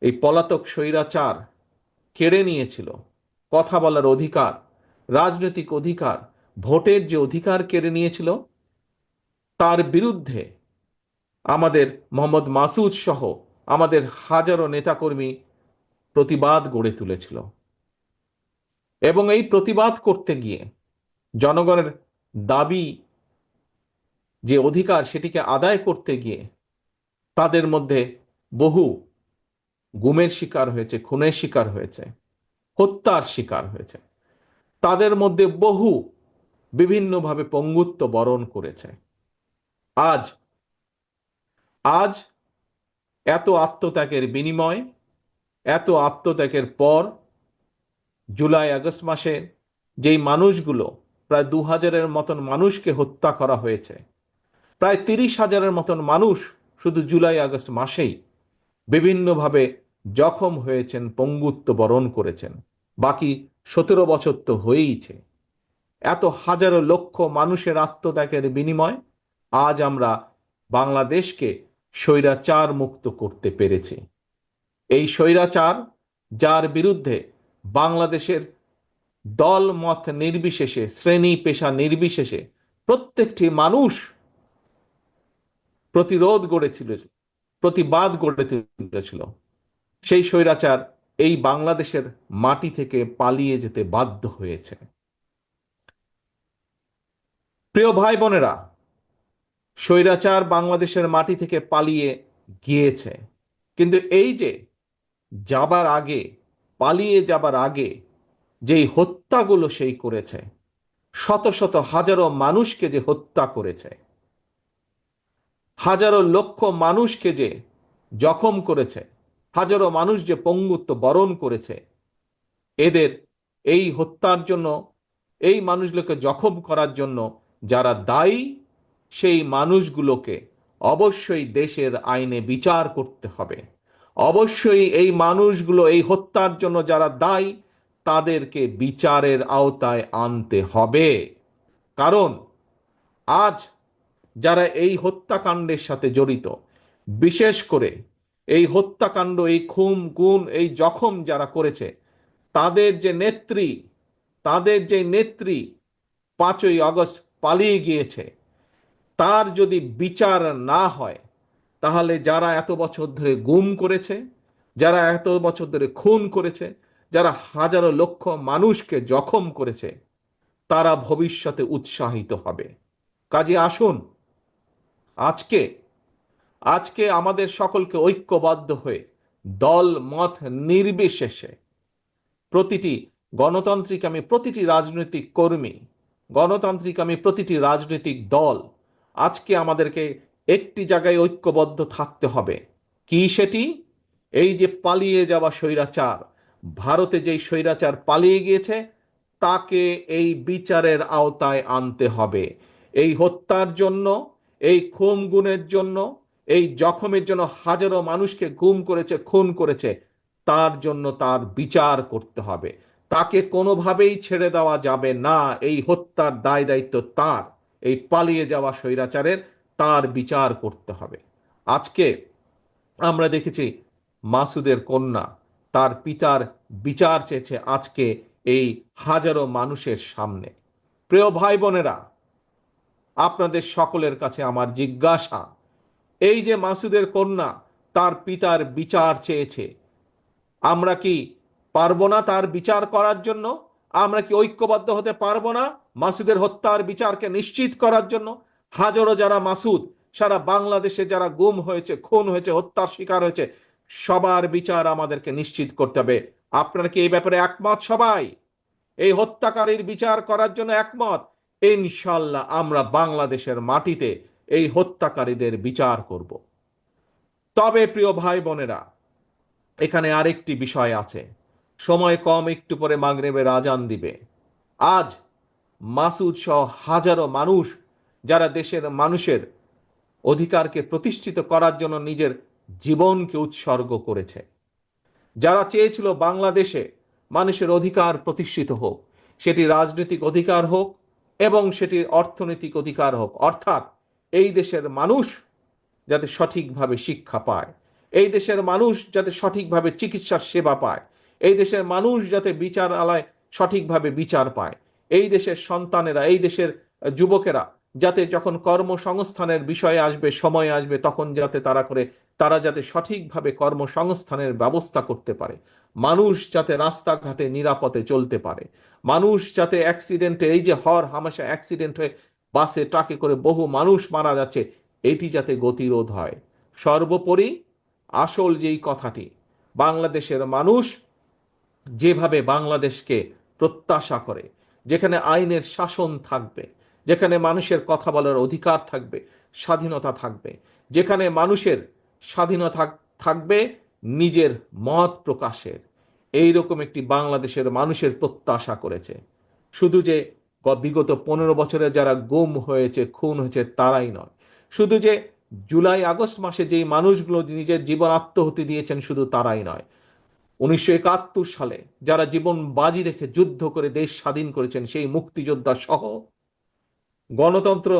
এই পলাতক স্বৈরাচার কেড়ে নিয়েছিল কথা বলার অধিকার, রাজনৈতিক অধিকার, ভোটের যে অধিকার কেড়ে নিয়েছিল, তার বিরুদ্ধে আমাদের মোহাম্মদ মাসুদ সহ আমাদের হাজারো নেতাকর্মী প্রতিবাদ গড়ে তুলেছিল। এবং এই প্রতিবাদ করতে গিয়ে জনগণের দাবি যে অধিকার সেটিকে আদায় করতে গিয়ে তাদের মধ্যে বহু গুমের শিকার হয়েছে, খুনের শিকার হয়েছে, হত্যার শিকার হয়েছে। তাদের মধ্যে বহু বিভিন্নভাবে পঙ্গুত্ব বরণ করেছে। আজ আজ এত আত্মত্যাগের বিনিময়, এত আত্মত্যাগের পর জুলাই আগস্ট মাসে যেই মানুষগুলো, প্রায় 2000-এর মতন মানুষকে হত্যা করা হয়েছে, প্রায় 30,000-এর মতন মানুষ শুধু জুলাই আগস্ট মাসেই বিভিন্নভাবে জখম হয়েছেন, পঙ্গুত্ব বরণ করেছেন। বাকি 17 বছর তো হয়েইছে। এত হাজারো লক্ষ মানুষের আত্মত্যাগের বিনিময় আজ আমরা বাংলাদেশকে স্বৈরাচার মুক্ত করতে পেরেছি। এই স্বৈরাচার, যার বিরুদ্ধে বাংলাদেশের দল মত নির্বিশেষে, শ্রেণী পেশা নির্বিশেষে প্রত্যেকটি মানুষ প্রতিরোধ গড়েছিল, প্রতিবাদ গড়ে তুলেছিল, সেই স্বৈরাচার এই বাংলাদেশের মাটি থেকে পালিয়ে যেতে বাধ্য হয়েছে। প্রিয় ভাই বোনেরা, স্বৈরাচার বাংলাদেশের মাটি থেকে পালিয়ে গিয়েছে, কিন্তু এই যে যাবার আগে, পালিয়ে যাবার আগে যেই হত্যাগুলো সেই করেছে, শত শত হাজারো মানুষকে যে হত্যা করেছে, হাজারো লক্ষ মানুষকে যে জখম করেছে, হাজারো মানুষ যে পঙ্গুত্ব বরণ করেছে, এদের এই হত্যার জন্য, এই মানুষগুলোকে জখম করার জন্য যারা দায়ী, সেই মানুষগুলোকে অবশ্যই দেশের আইনে বিচার করতে হবে। অবশ্যই এই মানুষগুলো, এই হত্যার জন্য যারা দায়ী, তাদেরকে বিচারের আওতায় আনতে হবে। কারণ আজ যারা এই হত্যাকাণ্ডের সাথে জড়িত, বিশেষ করে এই হত্যাকাণ্ড, এই খুন গুম, এই জখম যারা করেছে, তাদের যে নেত্রী, তাদের যে নেত্রী 5ই আগস্ট পালিয়ে গিয়েছে, তার যদি বিচার না হয়, তাহলে যারা এত বছর ধরে গুম করেছে, যারা এত বছর ধরে খুন করেছে, যারা হাজারো লক্ষ মানুষকে জখম করেছে, তারা ভবিষ্যতে উৎসাহিত হবে। কাজে আসুন, আজকে আজকে আমাদের সকলকে ঐক্যবদ্ধ হয়ে দল মত নির্বিশেষে প্রতিটি গণতান্ত্রিক প্রতিটি রাজনৈতিক কর্মী, গণতান্ত্রিক প্রতিটি রাজনৈতিক দল, আজকে আমাদেরকে একটি জায়গায় ঐক্যবদ্ধ থাকতে হবে। কি সেটি? এই যে পালিয়ে যাওয়া স্বৈরাচার, ভারতে যেই স্বৈরাচার পালিয়ে গিয়েছে, তাকে এই বিচারের আওতায় আনতে হবে। এই হত্যার জন্য, এই খুন গুমের জন্য, এই জখমের জন্য, হাজারো মানুষকে গুম করেছে, খুন করেছে, তার জন্য তার বিচার করতে হবে। তাকে কোনোভাবেই ছেড়ে দেওয়া যাবে না। এই হত্যার দায় দায়িত্ব তার, এই পালিয়ে যাওয়া স্বৈরাচারের, তার বিচার করতে হবে। আজকে আমরা দেখেছি মাসুদের কন্যা তার পিতার বিচার চেয়েছে আজকে এই হাজারো মানুষের সামনে। প্রিয় ভাই বোনেরা, আপনাদের সকলের কাছে আমার জিজ্ঞাসা, এই যে মাসুদের কন্যা তার পিতার বিচার চেয়েছে, আমরা কি পারবো না তার বিচার করার জন্য? আমরা কি ঐক্যবদ্ধ হতে পারবো না মাসুদের হত্যার বিচারকে নিশ্চিত করার জন্য? হাজারো যারা মাসুদ, সারা বাংলাদেশে যারা গুম হয়েছে, খুন হয়েছে, হত্যার শিকার হয়েছে, সবার বিচার আমাদেরকে নিশ্চিত করতে হবে। আপনারা কি এই ব্যাপারে একমত? সবাই এই হত্যাকারীর বিচার করার জন্য একমত? ইনশাল্লাহ আমরা বাংলাদেশের মাটিতে এই হত্যাকারীদের বিচার করব। তবে প্রিয় ভাই বোনেরা, এখানে আরেকটি বিষয় আছে। সময় কম, একটু পরে মাগরিবের আজান দিবে। আজ মাসুদ সহ হাজারো মানুষ যারা দেশের মানুষের অধিকারকে প্রতিষ্ঠিত করার জন্য নিজের জীবনকে উৎসর্গ করেছে, যারা চেয়েছিল বাংলাদেশে মানুষের অধিকার প্রতিষ্ঠিত হোক, সেটি রাজনৈতিক অধিকার হোক এবং সেটি অর্থনৈতিক অধিকার হোক, অর্থাৎ এই দেশের মানুষ যাতে সঠিকভাবে শিক্ষা পায়, এই দেশের মানুষ যাতে সঠিকভাবে চিকিৎসার সেবা পায়, এই দেশের মানুষ যাতে বিচারালয় সঠিকভাবে বিচার পায়, এই দেশের সন্তানেরা, এই দেশের যুবকেরা যাতে যখন কর্মসংস্থানের বিষয়ে আসবে, সময় আসবে, তখন যাতে তারা যাতে সঠিকভাবে কর্মসংস্থানের ব্যবস্থা করতে পারে, মানুষ যাতে রাস্তাঘাটে নিরাপদে চলতে পারে, মানুষ যাতে অ্যাক্সিডেন্টে, এই যে হামেশা অ্যাক্সিডেন্ট হয়ে বাসে ট্রাকে করে বহু মানুষ মারা যাচ্ছে, এটি যাতে গতিরোধ হয়। সর্বোপরি আসল যেই কথাটি, বাংলাদেশের মানুষ যেভাবে বাংলাদেশকে প্রত্যাশা করে, যেখানে আইনের শাসন থাকবে, যেখানে মানুষের কথা বলার অধিকার থাকবে, স্বাধীনতা থাকবে, যেখানে মানুষের স্বাধীনতা থাকবে নিজের মত প্রকাশের, এই রকম একটি বাংলাদেশের মানুষের প্রত্যাশা করেছে। শুধু যে বিগত 15 বছরে যারা গুম হয়েছে, খুন হয়েছে তারাই নয়, শুধু যে জুলাই আগস্ট মাসে যেই মানুষগুলো নিজের জীবন আত্মহতি দিয়েছেন শুধু তারাই নয়, 1971 সালে যারা জীবন বাজি রেখে যুদ্ধ করে দেশ স্বাধীন করেছেন সেই মুক্তিযোদ্ধা সহ, গণতন্ত্র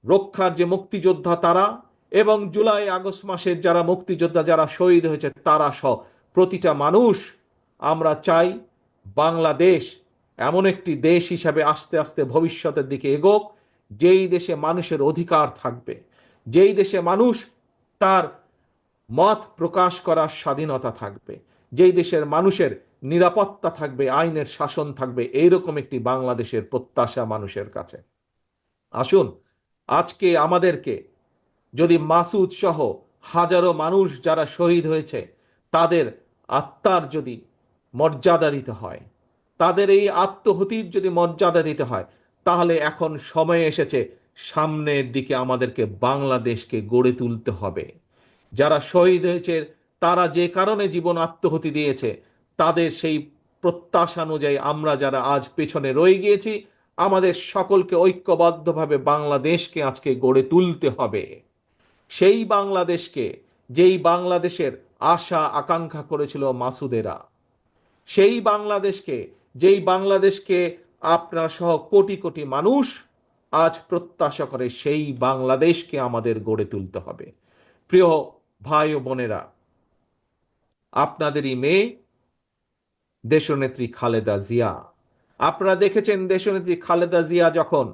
রক্ষার যে মুক্তিযোদ্ধা তারা, এবং জুলাই আগস্ট মাসের যারা মুক্তিযোদ্ধা যারা শহীদ হয়েছে তারা সহ প্রতিটা মানুষ, আমরা চাই বাংলাদেশ এমন একটি দেশ হিসাবে আস্তে আস্তে ভবিষ্যতের দিকে এগোক, যেই দেশে মানুষের অধিকার থাকবে, যেই দেশে মানুষ তার মত প্রকাশ করার স্বাধীনতা থাকবে, যেই দেশের মানুষের নিরাপত্তা থাকবে, আইনের শাসন থাকবে, এইরকম একটি বাংলাদেশের প্রত্যাশা মানুষের কাছে। আসুন আজকে আমাদেরকে যদি মাসুদ সহ হাজারো মানুষ যারা শহীদ হয়েছে তাদের আত্মার যদি মর্যাদা দিতে হয়, তাদের এই আত্মহতির যদি মর্যাদা দিতে হয়, তাহলে এখন সময় এসেছে সামনের দিকে আমাদেরকে বাংলাদেশকে গড়ে তুলতে হবে। যারা শহীদ হয়েছে, তারা যে কারণে জীবন আত্মহতি দিয়েছে, তাদের সেই প্রত্যাশা অনুযায়ী আমরা যারা আজ পেছনে রয়ে গিয়েছি, আমাদের সকলকে ঐক্যবদ্ধভাবে বাংলাদেশকে আজকে গড়ে তুলতে হবে। সেই বাংলাদেশকে, যেই বাংলাদেশের আশা আকাঙ্ক্ষা করেছিল মাসুদেরা, সেই বাংলাদেশকে, যেই বাংলাদেশকে আপনার সহ কোটি কোটি মানুষ আজ প্রত্যাশা করে, সেই বাংলাদেশকে আমাদের গড়ে তুলতে হবে। প্রিয় ভাই ও বোনেরা, আপনাদেরই মেয়ে দেশনেত্রী খালেদা জিয়া, আপনারা দেখেছেন দেশনেত্রী খালেদা জিয়া যখন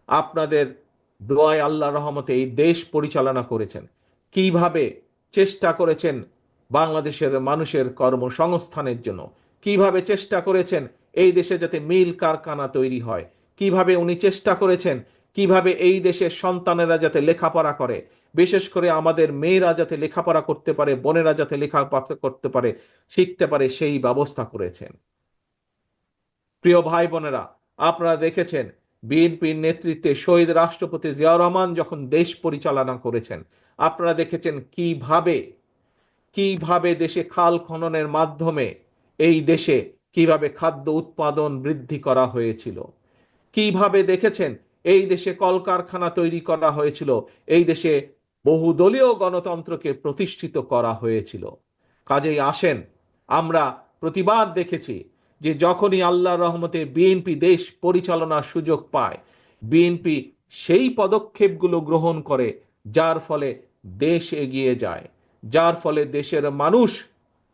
আপনাদের দোয়ায় আল্লাহ রহমতে এই দেশ পরিচালনা করেছেন, কিভাবে চেষ্টা করেছেন বাংলাদেশের মানুষের কর্মসংস্থানের জন্য, কিভাবে চেষ্টা করেছেন এই দেশে যাতে মিল কারখানা তৈরি হয়, কিভাবে উনি চেষ্টা করেছেন কিভাবে এই দেশের সন্তানেরা যাতে লেখাপড়া করে, বিশেষ করে আমাদের মেয়েরা যাতে লেখাপড়া করতে পারে, বোনেরা যাতে লেখাপড়া করতে পারে, শিখতে পারে, সেই ব্যবস্থা করেছেন। প্রিয় ভাই বোনেরা, আপনারা দেখেছেন বিএনপির নেতৃত্বে শহীদ রাষ্ট্রপতি জিয়াউর রহমান যখন দেশ পরিচালনা করেছেন, আপনারা দেখেছেন কিভাবে কিভাবে দেশে খাল খননের মাধ্যমে এই দেশে কিভাবে খাদ্য উৎপাদন বৃদ্ধি করা হয়েছিল, কিভাবে দেখেছেন এই দেশে কলকারখানা তৈরি করা হয়েছিল, এই দেশে বহুদলীয় গণতন্ত্রকে প্রতিষ্ঠিত করা হয়েছিল। কাজেই আসেন, আমরা প্রতিবার দেখেছি যে যখনই আল্লাহর রহমতে বিএনপি দেশ পরিচালনার সুযোগ পায়, বিএনপি সেই পদক্ষেপগুলো গ্রহণ করে যার ফলে দেশ এগিয়ে যায়, যার ফলে দেশের মানুষ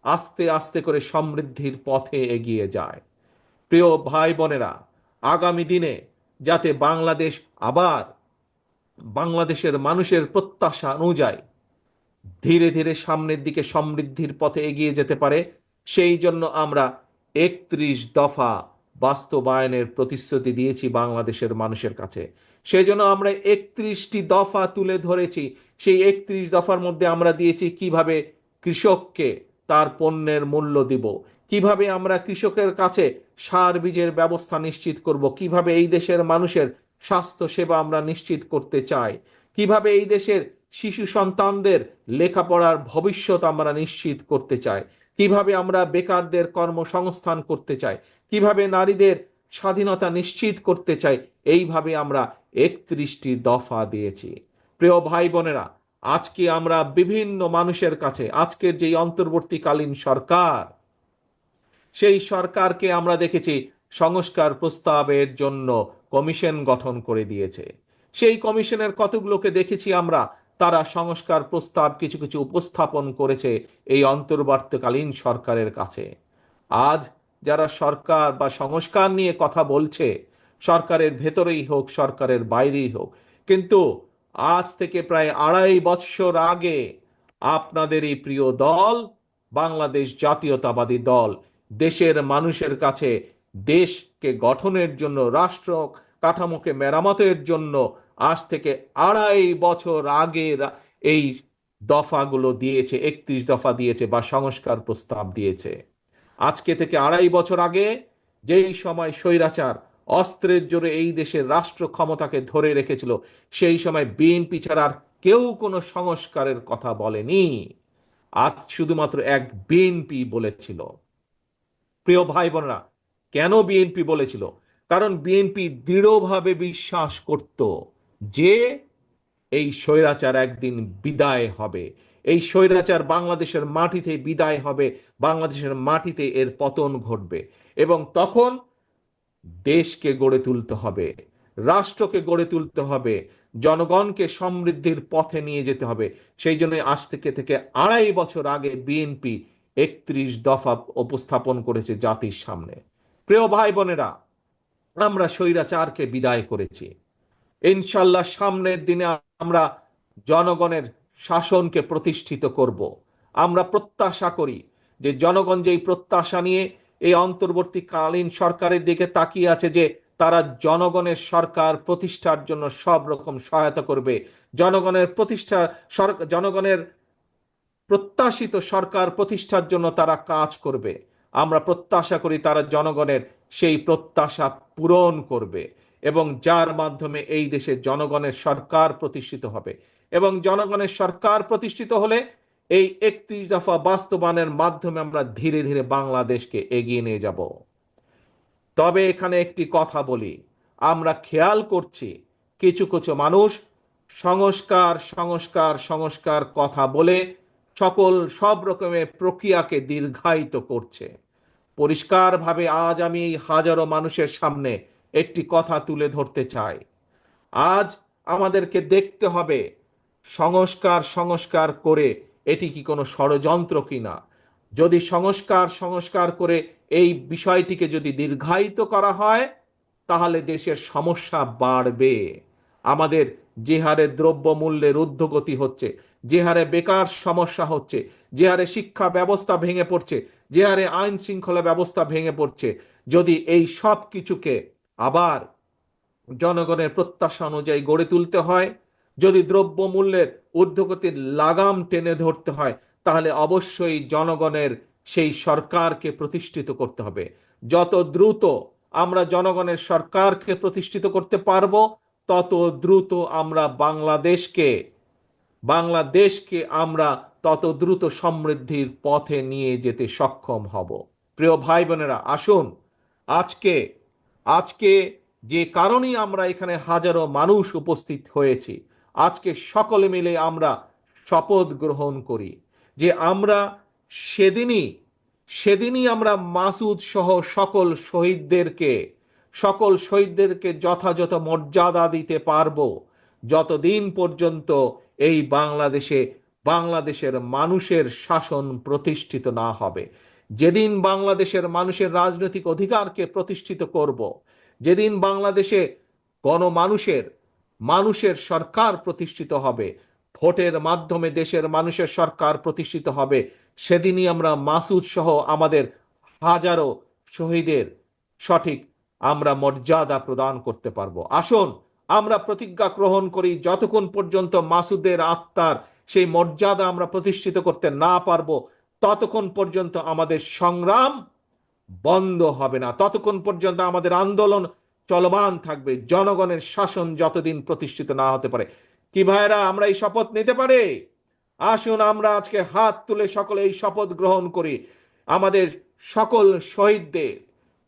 আস্তে আস্তে করে সমৃদ্ধির পথে এগিয়ে যায়। প্রিয় ভাই বোনেরা, আগামী দিনে যাতে বাংলাদেশ আবার বাংলাদেশের মানুষের প্রত্যাশা অনুযায়ী ধীরে ধীরে সামনের দিকে সমৃদ্ধির পথে এগিয়ে যেতে পারে, সেই জন্য আমরা 31 দফা বাস্তবায়নের প্রতিশ্রুতি দিয়েছি বাংলাদেশের মানুষের কাছে। সেই জন্য আমরা 31টি দফা তুলে ধরেছি। সেই 31 দফার মধ্যে আমরা দিয়েছি কিভাবে কৃষককে তার পণ্যের মূল্য দিব, কিভাবে আমরা কৃষকের কাছে সার বীজের ব্যবস্থা নিশ্চিত করব, কিভাবে এই দেশের মানুষের স্বাস্থ্য সেবা আমরা নিশ্চিত করতে চাই, কিভাবে এই দেশের শিশু সন্তানদের লেখাপড়ার ভবিষ্যৎ আমরা নিশ্চিত করতে চাই, কিভাবে আমরা বেকারদের কর্মসংস্থান করতে চাই, কিভাবে নারীদের স্বাধীনতা নিশ্চিত করতে চাই, এইভাবে আমরা 31টি দফা দিয়েছি। প্রিয় ভাই বোনেরা, আজকে আমরা বিভিন্ন মানুষের কাছে, আজকের যেই অন্তর্বর্তীকালীন সরকার, সেই সরকারকে আমরা দেখেছি সংস্কার প্রস্তাবের জন্য কমিশন গঠন করে দিয়েছে। সেই কমিশনের কতগুলোকে দেখেছি আমরা তারা সংস্কার প্রস্তাব কিছু কিছু উপস্থাপন করেছে এই অন্তর্বর্তীকালীন সরকারের কাছে। আজ যারা সরকার বা সংস্কার নিয়ে কথা বলছে, সরকারের ভেতরেই হোক সরকারের বাইরেই হোক, কিন্তু আজ থেকে প্রায় 2.5 বছর আগে আপনাদের এই প্রিয় দল বাংলাদেশ জাতীয়তাবাদী দল দেশের মানুষের কাছে দেশকে গঠনের জন্য, রাষ্ট্র কাঠামোকে মেরামতের জন্য আজ থেকে 2.5 বছর আগে এই দফাগুলো দিয়েছে, 31 দফা দিয়েছে বা সংস্কার প্রস্তাব দিয়েছে। আজকে থেকে 2.5 বছর আগে, যেই সময় স্বৈরাচার অস্ত্রের জোরে এই দেশের রাষ্ট্র ক্ষমতাকে ধরে রেখেছিল, সেই সময় বিএনপি ছাড়া আর কেউ কোনো সংস্কারের কথা বলেনি। আজ শুধুমাত্র এক বিএনপি বলেছিল। প্রিয় ভাই বোনেরা, কেন বিএনপি বলেছিল? কারণ বিএনপি দৃঢ়ভাবে বিশ্বাস করত যে এই স্বৈরাচার একদিন বিদায় হবে, এই স্বৈরাচার বাংলাদেশের মাটিতে বিদায় হবে, বাংলাদেশের মাটিতে এর পতন ঘটবে, এবং তখন দেশকে গড়ে তুলতে হবে, রাষ্ট্রকে গড়ে তুলতে হবে, জনগণকে সমৃদ্ধির পথে নিয়ে যেতে হবে। সেই জন্য আজ থেকে 2.5 বছর আগে বিএনপি 31 দফা উপস্থাপন করেছে জাতির সামনে। প্রিয় ভাই বোনেরা, আমরা স্বৈরাচারকে বিদায় করেছি। ইনশাল্লাহ সামনের দিনে আমরা জনগণের শাসনকে প্রতিষ্ঠিত করব। আমরা প্রত্যাশা করি যে জনগণ যেই প্রত্যাশা নিয়ে এই অন্তর্বর্তীকালীন সরকারের দিকে তাকিয়ে আছে, যে তারা জনগণের সরকার প্রতিষ্ঠার জন্য সব রকম সহায়তা করবে, জনগণের প্রত্যাশিত সরকার প্রতিষ্ঠার জন্য তারা কাজ করবে। আমরা প্রত্যাশা করি তারা জনগণের সেই প্রত্যাশা পূরণ করবে, এবং যার মাধ্যমে এই দেশে জনগণের সরকার প্রতিষ্ঠিত হবে। এবং জনগণের সরকার প্রতিষ্ঠিত হলে এই 31 দফা বাস্তবায়নের মাধ্যমে আমরা ধীরে ধীরে বাংলাদেশকে এগিয়ে নিয়ে যাব। তবে এখানে একটি কথা বলি, আমরা খেয়াল করছি কিছু কিছু মানুষ সংস্কার সংস্কার সংস্কার কথা বলে সব রকমের প্রক্রিয়াকে দীর্ঘায়িত করছে। পরিষ্কারভাবে আজ আমি এই হাজারো মানুষের সামনে একটি কথা তুলে ধরতে চাই। আজ আমাদেরকে দেখতে হবে সংস্কার সংস্কার করে এটি কি কোনো ষড়যন্ত্র কিনা। যদি সংস্কার সংস্কার করে এই বিষয়টিকে যদি দীর্ঘায়িত করা হয়, তাহলে দেশের সমস্যা বাড়বে। আমাদের যে হারে দ্রব্যমূল্যের ঊর্ধ্বগতি হচ্ছে, যে হারে বেকার সমস্যা হচ্ছে, যে হারে শিক্ষা ব্যবস্থা ভেঙে পড়ছে, যে হারে আইন শৃঙ্খলা ব্যবস্থা ভেঙে পড়ছে, যদি এই সব কিছুকে আবার জনগণের প্রত্যাশা অনুযায়ী গড়ে তুলতে হয়, যদি দ্রব্যমূল্যের ঊর্ধ্বগতির লাগাম টেনে ধরতে হয়, তাহলে অবশ্যই জনগণের সেই সরকারকে প্রতিষ্ঠিত করতে হবে। যত দ্রুত আমরা জনগণের সরকারকে প্রতিষ্ঠিত করতে পারবো, তত দ্রুত আমরা বাংলাদেশকে আমরা তত দ্রুত সমৃদ্ধির পথে নিয়ে যেতে সক্ষম হব। প্রিয় ভাই বোনেরা, আসুন আজকে আজকে যে কারণেই আমরা এখানে হাজারো মানুষ উপস্থিত হয়েছি, আজকে সকলে মিলে আমরা শপথ গ্রহণ করি যে আমরা সেদিনই আমরা মাসুদ সহ সকল শহীদদেরকে যথাযথ মর্যাদা দিতে পারবো, যতদিন পর্যন্ত এই বাংলাদেশের মানুষের শাসন প্রতিষ্ঠিত না হবে। যেদিন বাংলাদেশের মানুষের রাজনৈতিক অধিকারকে প্রতিষ্ঠিত করব, যেদিন বাংলাদেশে মানুষের সরকার প্রতিষ্ঠিত হবে, ভোটের মাধ্যমে দেশের মানুষের সরকার প্রতিষ্ঠিত হবে, সেদিনই আমরা মাসুদ সহ আমাদের হাজারো শহীদের সঠিক আমরা মর্যাদা প্রদান করতে পারবো। আসুন আমরা প্রতিজ্ঞা গ্রহণ করি, যতক্ষণ পর্যন্ত মাসুদের আত্মার সেই মর্যাদা আমরা প্রতিষ্ঠিত করতে না পারবো, ততক্ষণ পর্যন্ত আমাদের সংগ্রাম বন্ধ হবে না, ততক্ষণ পর্যন্ত আমাদের আন্দোলন চলমান থাকবে, জনগণের শাসন যতদিন প্রতিষ্ঠিত না হতে পারে। কি ভাইরা, আমরা এই শপথ নিতে পারি? আসুন আমরা আজকে হাত তুলে সকলে এই শপথ গ্রহণ করি। আমাদের সকল শহীদদের,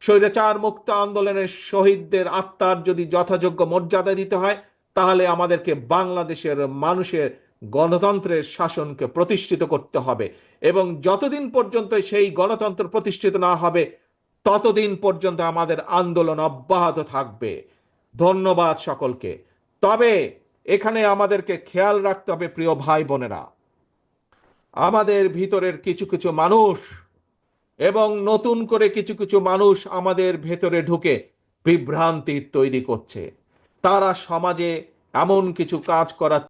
স্বৈরাচার মুক্ত আন্দোলনের শহীদদের আত্মার যদি যথাযোগ্য মর্যাদা দিতে হয়, তাহলে আমাদেরকে বাংলাদেশের মানুষের গণতন্ত্রের শাসনকে প্রতিষ্ঠিত করতে হবে, এবং যতদিন পর্যন্ত সেই গণতন্ত্র প্রতিষ্ঠিত না হবে, ততদিন পর্যন্ত আমাদের আন্দোলন অব্যাহত থাকবে। ধন্যবাদ সকলকে। তবে এখানে আমাদেরকে খেয়াল রাখতে হবে প্রিয় ভাই বোনেরা, আমাদের ভিতরের কিছু কিছু মানুষ এবং নতুন করে কিছু কিছু মানুষ আমাদের ভেতরে ঢুকে বিভ্রান্তি তৈরি করছে। তারা সমাজে এমন কিছু কাজ করা